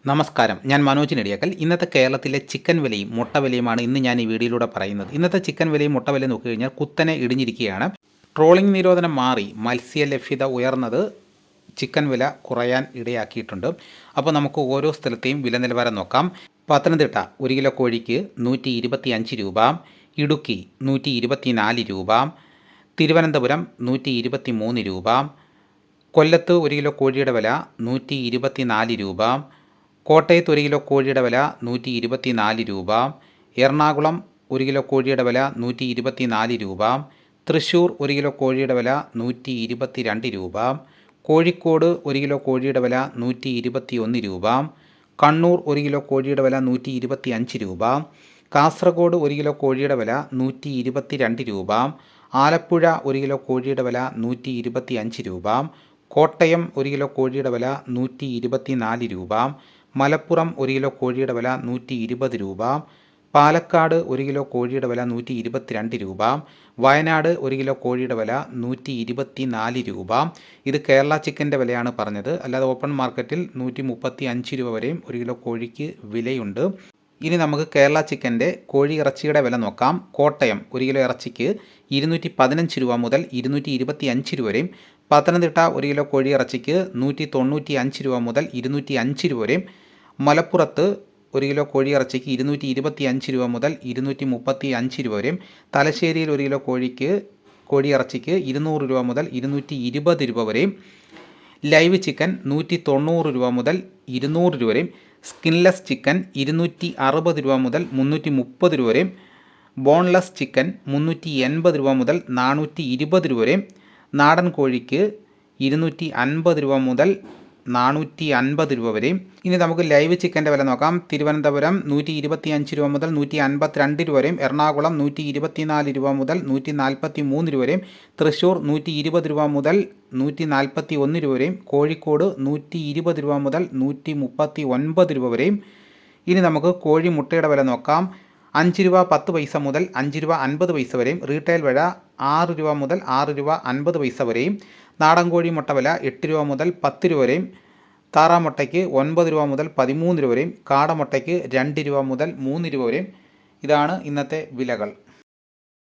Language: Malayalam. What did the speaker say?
നമസ്കാരം, ഞാൻ മനോജ് നെടിയാക്കൽ. ഇന്നത്തെ കേരളത്തിലെ ചിക്കൻ വിലയും മുട്ട വിലയുമാണ് ഇന്ന് ഞാൻ ഈ വീഡിയോയിലൂടെ പറയുന്നത്. ഇന്നത്തെ ചിക്കൻ വിലയും മുട്ട വിലയും നോക്കിക്കഴിഞ്ഞാൽ കുത്തനെ ഇടിഞ്ഞിരിക്കുകയാണ്. ട്രോളിംഗ് നിരോധനം മാറി മത്സ്യ ലഭ്യത ഉയർന്നത് ചിക്കൻ വില കുറയാൻ ഇടയാക്കിയിട്ടുണ്ട്. അപ്പോൾ നമുക്ക് ഓരോ സ്ഥലത്തെയും വില നിലവാരം നോക്കാം. പത്തനംതിട്ട 1 കിലോ കോഴിക്ക് 125 രൂപ, ഇടുക്കി 124 രൂപ, തിരുവനന്തപുരം 123 രൂപ, കൊല്ലത്ത് 1 കിലോ കോഴിയുടെ വില 124 രൂപ, കോട്ടയത്ത് 1 കിലോ കോഴിയുടെ വില 124 രൂപ, എറണാകുളം 1 കിലോ കോഴിയുടെ വില 124 രൂപ, തൃശ്ശൂർ 1 കിലോ കോഴിയുടെ വില 122 രൂപ, കോഴിക്കോട് 1 കിലോ കോഴിയുടെ വില 121 രൂപ, കണ്ണൂർ 1 കിലോ കോഴിയുടെ വില 125 രൂപ, കാസർഗോഡ് 1 കിലോ കോഴിയുടെ വില 122 രൂപ, ആലപ്പുഴ 1 കിലോ കോഴിയുടെ വില 125 രൂപ, കോട്ടയം 1 കിലോ കോഴിയുടെ വില 124 രൂപ, മലപ്പുറം 1 കിലോ കോഴിയുടെ വില 120 രൂപ, പാലക്കാട് 1 കിലോ കോഴിയുടെ വില 122 രൂപ, വയനാട് 1 കിലോ കോഴിയുടെ വില 124 രൂപ. ഇത് കേരള ചിക്കൻ്റെ വിലയാണ് പറഞ്ഞത്. അല്ലാതെ ഓപ്പൺ മാർക്കറ്റിൽ 135 രൂപ വരെയും 1 കിലോ കോഴിക്ക് വിലയുണ്ട്. ഇനി നമുക്ക് കേരള ചിക്കൻ്റെ കോഴി ഇറച്ചിയുടെ വില നോക്കാം. കോട്ടയം 1 കിലോ ഇറച്ചിക്ക് 215 രൂപ മുതൽ 225 രൂപ വരെയും, പത്തനംതിട്ട 1 കിലോ കോഴി ഇറച്ചിക്ക് 195 രൂപ മുതൽ 205 രൂപ വരെയും, മലപ്പുറത്ത് 1 കിലോ കോഴി ഇറച്ചിക്ക് 225 രൂപ മുതൽ 235 രൂപ വരെയും, തലശ്ശേരിയിൽ 1 കിലോ കോഴി ഇറച്ചിക്ക് 200 രൂപ മുതൽ 220 രൂപ വരെയും, ലൈവ് ചിക്കൻ 190 രൂപ മുതൽ 200 രൂപ വരെയും, സ്കിൻലെസ് ചിക്കൻ 260 രൂപ മുതൽ 330 രൂപ വരെയും, ബോൺലെസ് ചിക്കൻ 380 രൂപ മുതൽ 420 രൂപ വരെയും, നാടൻ കോഴിക്ക് 250 രൂപ മുതൽ 450 രൂപ വരെയും. ഇനി നമുക്ക് ലൈവ് ചിക്കൻ്റെ വില നോക്കാം. തിരുവനന്തപുരം 125 രൂപ മുതൽ 152 രൂപ വരെയും, എറണാകുളം 124 രൂപ മുതൽ 143 രൂപ വരെയും, തൃശ്ശൂർ 120 രൂപ മുതൽ 141 രൂപ വരെയും, കോഴിക്കോട് 120 രൂപ മുതൽ 139 രൂപ വരെയും. ഇനി നമുക്ക് കോഴി മുട്ടയുടെ വില നോക്കാം. 5 രൂപ 10 പൈസ മുതൽ 5 രൂപ 50 പൈസ വരെയും, റീറ്റെയിൽ വില 6 രൂപ മുതൽ 6 രൂപ 50 പൈസ വരെയും, നാടൻ കോഴി മുട്ട വില 8 രൂപ മുതൽ 10 രൂപ വരെയും, താറാമുട്ടയ്ക്ക് 9 രൂപ മുതൽ 13 രൂപ വരെയും, കാടമുട്ടയ്ക്ക് 2 രൂപ മുതൽ 3 രൂപ വരെയും. ഇതാണ് ഇന്നത്തെ വിലകൾ.